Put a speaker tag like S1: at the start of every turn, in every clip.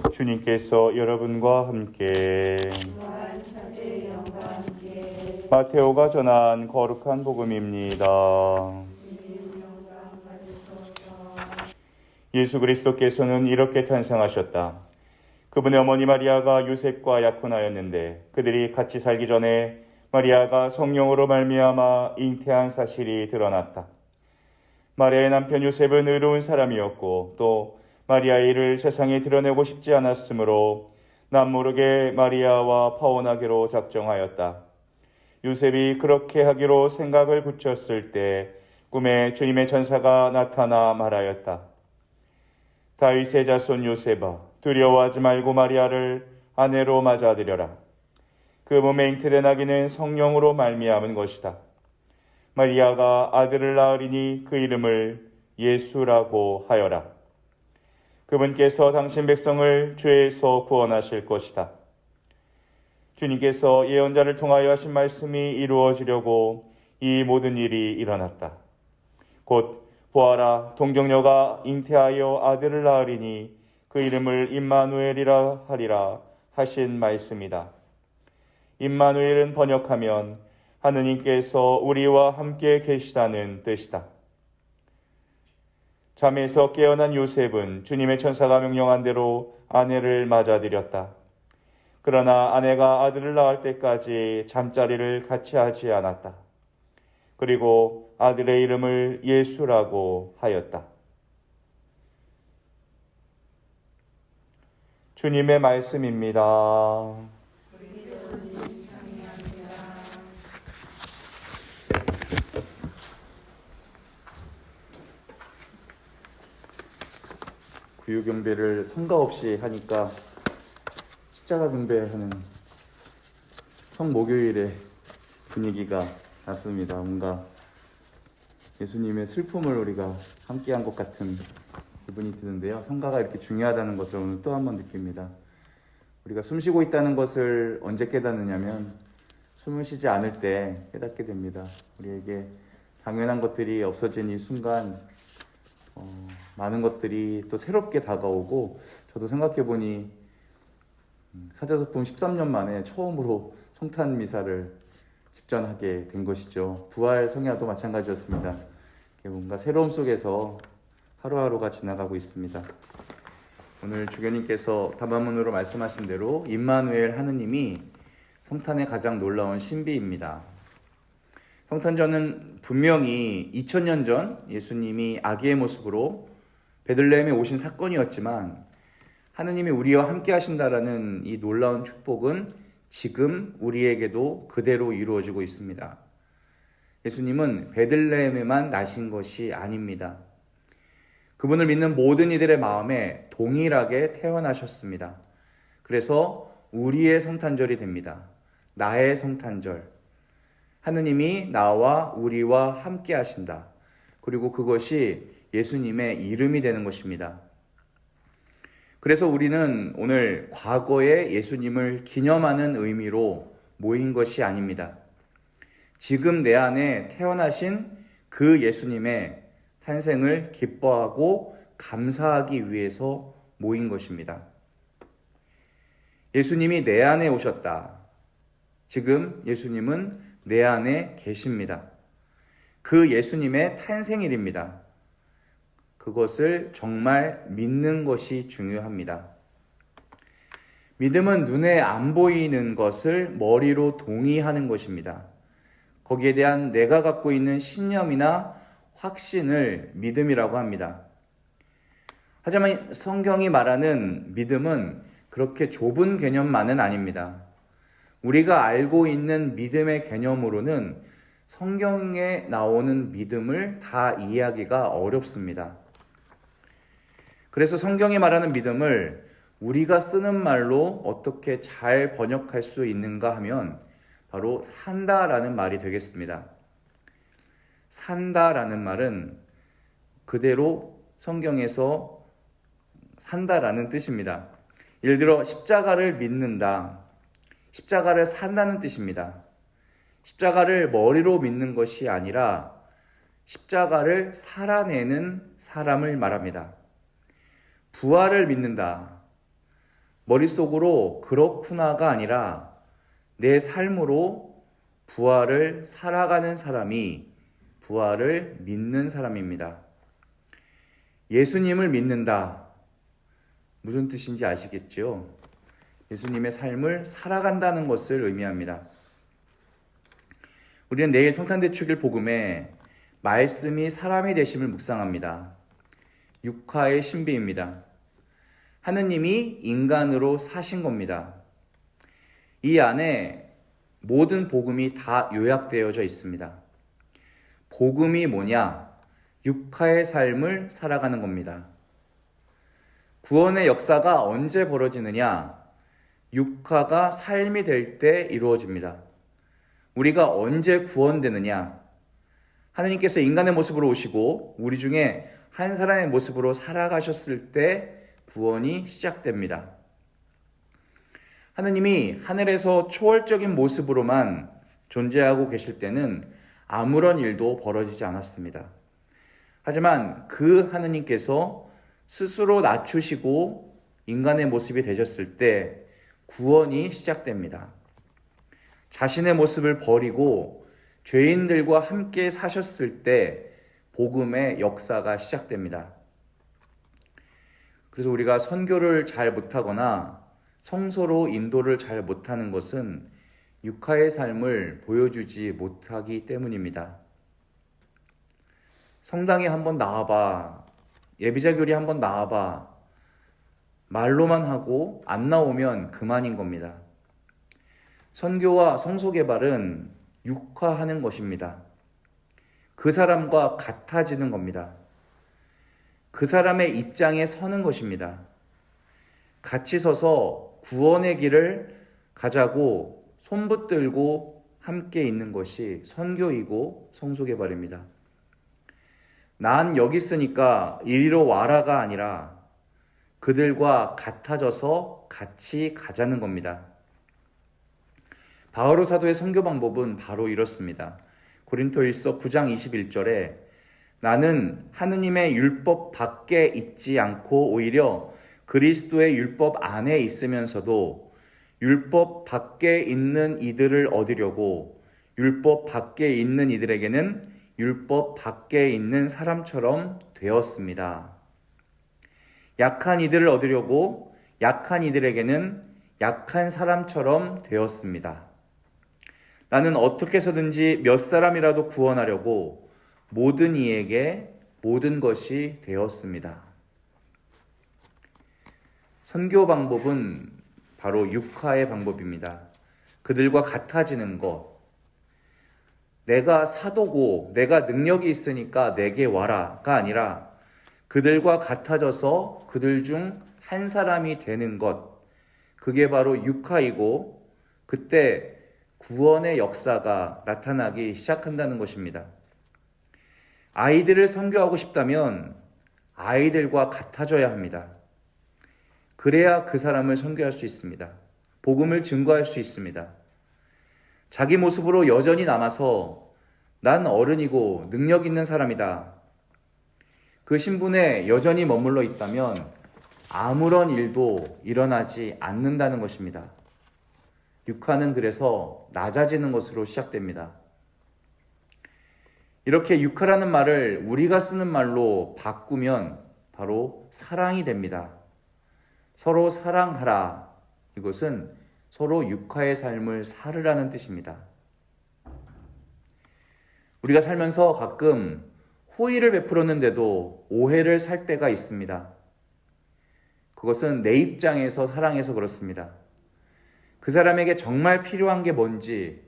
S1: 주님께서 여러분과 함께 마테오가 전한 거룩한 복음입니다. 예수 그리스도께서는 이렇게 탄생하셨다. 그분의 어머니 마리아가 요셉과 약혼하였는데 그들이 같이 살기 전에 마리아가 성령으로 말미암아 잉태한 사실이 드러났다. 마리아의 남편 요셉은 의로운 사람이었고 또 마리아의 일을 세상에 드러내고 싶지 않았으므로 남모르게 마리아와 파혼하기로 작정하였다. 요셉이 그렇게 하기로 생각을 굳혔을 때 꿈에 주님의 천사가 나타나 말하였다. 다윗의 자손 요셉아, 두려워하지 말고 마리아를 아내로 맞아들여라. 그 몸에 잉태된 아기는 성령으로 말미암은 것이다. 마리아가 아들을 낳으리니 그 이름을 예수라고 하여라. 그분께서 당신 백성을 죄에서 구원하실 것이다. 주님께서 예언자를 통하여 하신 말씀이 이루어지려고 이 모든 일이 일어났다. 곧 보아라, 동정녀가 잉태하여 아들을 낳으리니 그 이름을 임마누엘이라 하리라 하신 말씀이다. 임마누엘은 번역하면 하느님께서 우리와 함께 계시다는 뜻이다. 잠에서 깨어난 요셉은 주님의 천사가 명령한 대로 아내를 맞아들였다. 그러나 아내가 아들을 낳을 때까지 잠자리를 같이 하지 않았다. 그리고 아들의 이름을 예수라고 하였다. 주님의 말씀입니다. 구유 경배를 성가 없이 하니까 십자가 경배하는 성목요일의 분위기가 났습니다. 뭔가 예수님의 슬픔을 우리가 함께한 것 같은 기분이 드는데요. 성가가 이렇게 중요하다는 것을 오늘 또 한 번 느낍니다. 우리가 숨쉬고 있다는 것을 언제 깨닫느냐면 숨을 쉬지 않을 때 깨닫게 됩니다. 우리에게 당연한 것들이 없어진 이 순간 많은 것들이 또 새롭게 다가오고, 저도 생각해보니 사제소품 13년 만에 처음으로 성탄 미사를 집전하게 된 것이죠. 부활 성야도 마찬가지였습니다. 뭔가 새로움 속에서 하루하루가 지나가고 있습니다. 오늘 주교님께서 담화문으로 말씀하신 대로 임마누엘 하느님이 성탄의 가장 놀라운 신비입니다. 성탄절은 분명히 2000년 전 예수님이 아기의 모습으로 베들레헴에 오신 사건이었지만 하느님이 우리와 함께 하신다라는 이 놀라운 축복은 지금 우리에게도 그대로 이루어지고 있습니다. 예수님은 베들레헴에만 나신 것이 아닙니다. 그분을 믿는 모든 이들의 마음에 동일하게 태어나셨습니다. 그래서 우리의 성탄절이 됩니다. 나의 성탄절. 하느님이 나와 우리와 함께 하신다. 그리고 그것이 예수님의 이름이 되는 것입니다. 그래서 우리는 오늘 과거의 예수님을 기념하는 의미로 모인 것이 아닙니다. 지금 내 안에 태어나신 그 예수님의 탄생을 기뻐하고 감사하기 위해서 모인 것입니다. 예수님이 내 안에 오셨다. 지금 예수님은 내 안에 계십니다. 그 예수님의 탄생일입니다. 그것을 정말 믿는 것이 중요합니다. 믿음은 눈에 안 보이는 것을 머리로 동의하는 것입니다. 거기에 대한 내가 갖고 있는 신념이나 확신을 믿음이라고 합니다. 하지만 성경이 말하는 믿음은 그렇게 좁은 개념만은 아닙니다. 우리가 알고 있는 믿음의 개념으로는 성경에 나오는 믿음을 다 이해하기가 어렵습니다. 그래서 성경이 말하는 믿음을 우리가 쓰는 말로 어떻게 잘 번역할 수 있는가 하면 바로 산다라는 말이 되겠습니다. 산다라는 말은 그대로 성경에서 산다라는 뜻입니다. 예를 들어 십자가를 믿는다. 십자가를 산다는 뜻입니다. 십자가를 머리로 믿는 것이 아니라 십자가를 살아내는 사람을 말합니다. 부활을 믿는다. 머릿속으로 그렇구나가 아니라 내 삶으로 부활을 살아가는 사람이 부활을 믿는 사람입니다. 예수님을 믿는다. 무슨 뜻인지 아시겠죠? 예수님의 삶을 살아간다는 것을 의미합니다. 우리는 내일 성탄대축일 복음에 말씀이 사람이 되심을 묵상합니다. 육화의 신비입니다. 하느님이 인간으로 사신 겁니다. 이 안에 모든 복음이 다 요약되어져 있습니다. 복음이 뭐냐? 육화의 삶을 살아가는 겁니다. 구원의 역사가 언제 벌어지느냐? 육화가 삶이 될 때 이루어집니다. 우리가 언제 구원되느냐? 하느님께서 인간의 모습으로 오시고 우리 중에 한 사람의 모습으로 살아가셨을 때 구원이 시작됩니다. 하느님이 하늘에서 초월적인 모습으로만 존재하고 계실 때는 아무런 일도 벌어지지 않았습니다. 하지만 그 하느님께서 스스로 낮추시고 인간의 모습이 되셨을 때 구원이 시작됩니다. 자신의 모습을 버리고 죄인들과 함께 사셨을 때 복음의 역사가 시작됩니다. 그래서 우리가 선교를 잘 못하거나 성소로 인도를 잘 못하는 것은 육화의 삶을 보여주지 못하기 때문입니다. 성당에 한번 나와봐, 예비자교리 한번 나와봐, 말로만 하고 안 나오면 그만인 겁니다. 선교와 성소 개발은 육화하는 것입니다. 그 사람과 같아지는 겁니다. 그 사람의 입장에 서는 것입니다. 같이 서서 구원의 길을 가자고 손붙들고 함께 있는 것이 선교이고 성소 개발입니다. 난 여기 있으니까 이리로 와라가 아니라 그들과 같아져서 같이 가자는 겁니다. 바오로 사도의 선교 방법은 바로 이렇습니다. 고린토일서 9장 21절에 나는 하느님의 율법 밖에 있지 않고 오히려 그리스도의 율법 안에 있으면서도 율법 밖에 있는 이들을 얻으려고 율법 밖에 있는 이들에게는 율법 밖에 있는 사람처럼 되었습니다. 약한 이들을 얻으려고 약한 이들에게는 약한 사람처럼 되었습니다. 나는 어떻게 해서든지 몇 사람이라도 구원하려고 모든 이에게 모든 것이 되었습니다. 선교 방법은 바로 육화의 방법입니다. 그들과 같아지는 것. 내가 사도고 내가 능력이 있으니까 내게 와라가 아니라 그들과 같아져서 그들 중 한 사람이 되는 것. 그게 바로 육화이고 그때 구원의 역사가 나타나기 시작한다는 것입니다. 아이들을 선교하고 싶다면 아이들과 같아져야 합니다. 그래야 그 사람을 선교할 수 있습니다. 복음을 증거할 수 있습니다. 자기 모습으로 여전히 남아서 난 어른이고 능력 있는 사람이다. 그 신분에 여전히 머물러 있다면 아무런 일도 일어나지 않는다는 것입니다. 육화는 그래서 낮아지는 것으로 시작됩니다. 이렇게 육화라는 말을 우리가 쓰는 말로 바꾸면 바로 사랑이 됩니다. 서로 사랑하라. 이것은 서로 육화의 삶을 살으라는 뜻입니다. 우리가 살면서 가끔 호의를 베풀었는데도 오해를 살 때가 있습니다. 그것은 내 입장에서 사랑해서 그렇습니다. 그 사람에게 정말 필요한 게 뭔지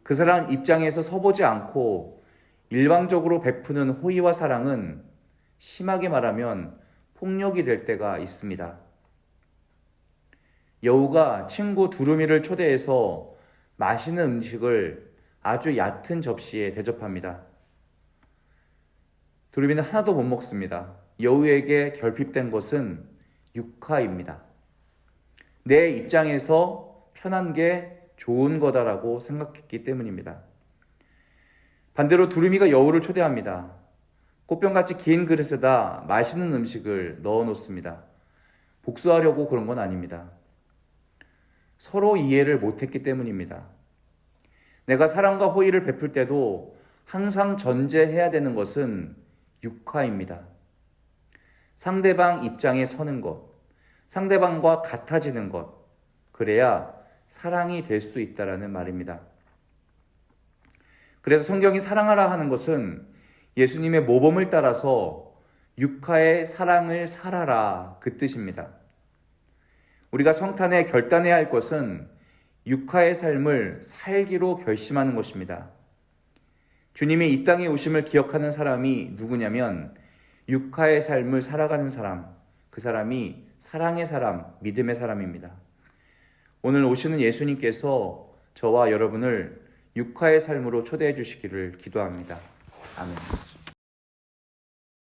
S1: 그 사람 입장에서 서보지 않고 일방적으로 베푸는 호의와 사랑은 심하게 말하면 폭력이 될 때가 있습니다. 여우가 친구 두루미를 초대해서 맛있는 음식을 아주 얕은 접시에 대접합니다. 두루미는 하나도 못 먹습니다. 여우에게 결핍된 것은 육화입니다. 내 입장에서 편한 게 좋은 거다라고 생각했기 때문입니다. 반대로 두루미가 여우를 초대합니다. 꽃병같이 긴 그릇에다 맛있는 음식을 넣어 놓습니다. 복수하려고 그런 건 아닙니다. 서로 이해를 못했기 때문입니다. 내가 사랑과 호의를 베풀 때도 항상 전제해야 되는 것은 육화입니다. 상대방 입장에 서는 것, 상대방과 같아지는 것, 그래야 사랑이 될 수 있다라는 말입니다. 그래서 성경이 사랑하라 하는 것은 예수님의 모범을 따라서 육화의 사랑을 살아라, 그 뜻입니다. 우리가 성탄에 결단해야 할 것은 육화의 삶을 살기로 결심하는 것입니다. 주님이 이 땅에 오심을 기억하는 사람이 누구냐면 육화의 삶을 살아가는 사람, 그 사람이 사랑의 사람, 믿음의 사람입니다. 오늘 오시는 예수님께서 저와 여러분을 육화의 삶으로 초대해 주시기를 기도합니다. 아멘.